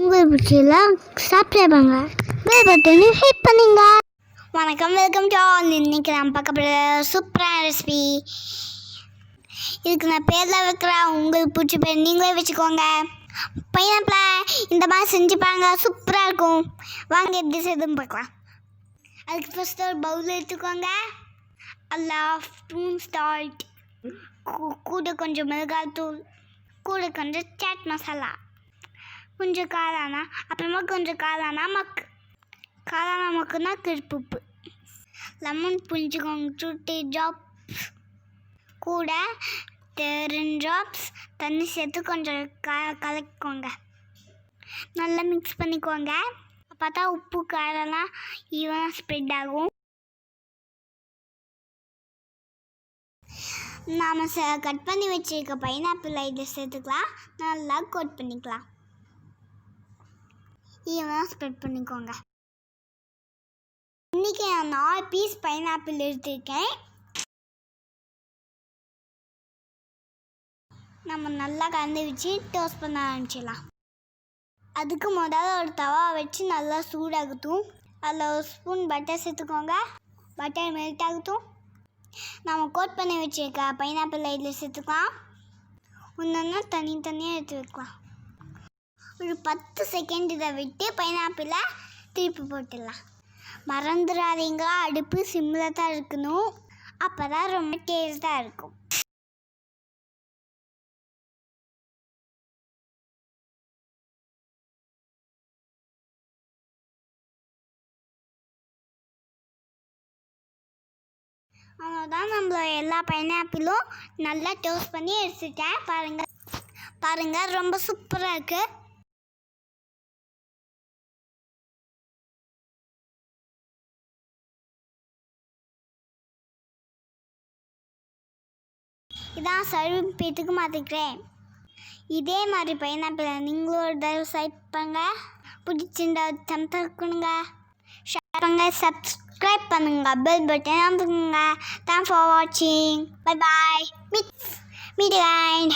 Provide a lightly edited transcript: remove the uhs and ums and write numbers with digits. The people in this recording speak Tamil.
உங்களுக்கு பிடிச்சலாம் சப்ஸ்கிரைப் பண்ணுங்க, பெல் பட்டனை ஹிட் பண்ணுங்க. வணக்கம், வெல்கம் டு ஆல். இன்னைக்கு நான் பார்க்க போகிற சூப்பரான ரெசிபி. இதுக்கு நான் பேரில் வைக்கிறேன், உங்களுக்கு பிடிச்ச பேர் நீங்களே வச்சுக்கோங்க. பைனாப்பிள் இந்த மாதிரி செஞ்சு பாருங்க, சூப்பராக இருக்கும். வாங்க எப்படி செய்யுதுன்னு பார்க்கலாம். அதுக்கு ஃபஸ்ட்டு ஒரு பவுல் எடுத்துக்கோங்க. அதில் 1/2 ஸ்பூன் சால்ட், கூட கொஞ்சம் மிளகாய் தூள், கூட கொஞ்சம் சாட் மசாலா, கொஞ்சம் காளானா, அப்புறமா கொஞ்சம் காளானா மக்குனா கருப்புப்பு, லெமன் புளிஞ்சுக்கோங்க 2 ட்ராப்ஸ், கூட 2 ட்ராப்ஸ் தண்ணி சேர்த்து கொஞ்சம் கலக்கிக்கோங்க. நல்லா மிக்ஸ் பண்ணிக்கோங்க. அப்போ தான் உப்பு காரெல்லாம் ஈவனாக ஸ்ப்ரெட் ஆகும். நாம் கட் பண்ணி வச்சுருக்க பைனாப்பிள் இதை சேர்த்துக்கலாம். நல்லா கோட் பண்ணிக்கலாம். ஈவனாக ஸ்ப்ரெட் பண்ணிக்கோங்க. இன்றைக்கி நான் 4 பீஸ் பைனாப்பிள் எடுத்துருக்கேன். நம்ம நல்லா கலந்து வச்சு டோஸ்ட் பண்ண ஆரம்பிச்சிடலாம். அதுக்கு முதல்ல ஒரு தவா வச்சு நல்லா சூடாகட்டும். அதில் 1 ஸ்பூன் பட்டர் சேர்த்துக்கோங்க. பட்டர் மெல்ட் ஆகட்டும். நம்ம கோட் பண்ணி வச்சுருக்க பைனாப்பிள் இதில் சேர்த்துக்கலாம். ஒன்றா தனித்தனியாக எடுத்து வைக்கலாம். ஒரு 10 செகண்ட் இதை விட்டு பைனாப்பிளை திருப்பி போட்டுடலாம். மறந்துடாதீங்க, அடுப்பு சிம்மில் தான் இருக்கணும். அப்போ தான் ரொம்ப டேஸ்ட்டாக இருக்கும். அவ்வளோதான், நம்மளோட எல்லா பைனாப்பிளும் நல்லா டோஸ்ட் பண்ணி எடுத்துட்டேன். பாருங்கள் ரொம்ப சூப்பராக இருக்குது. இதான் சர்விங் பிளேட்டுக்கு மாற்றிக்கிறேன். இதே மாதிரி பைனாப்பிளை நீங்களும் ஒரு தடவை சைட் பண்ணுங்க. பிடிச்சிருந்தா தம்ஸ் அப் கொடுங்க, ஷேர் பண்ணுங்க, சப்ஸ்கிரைப் பண்ணுங்க, பெல் பட்டன் அமுக்குங்க. தேங்க்ஸ் ஃபார் வாட்சிங். Bye bye. Meet again.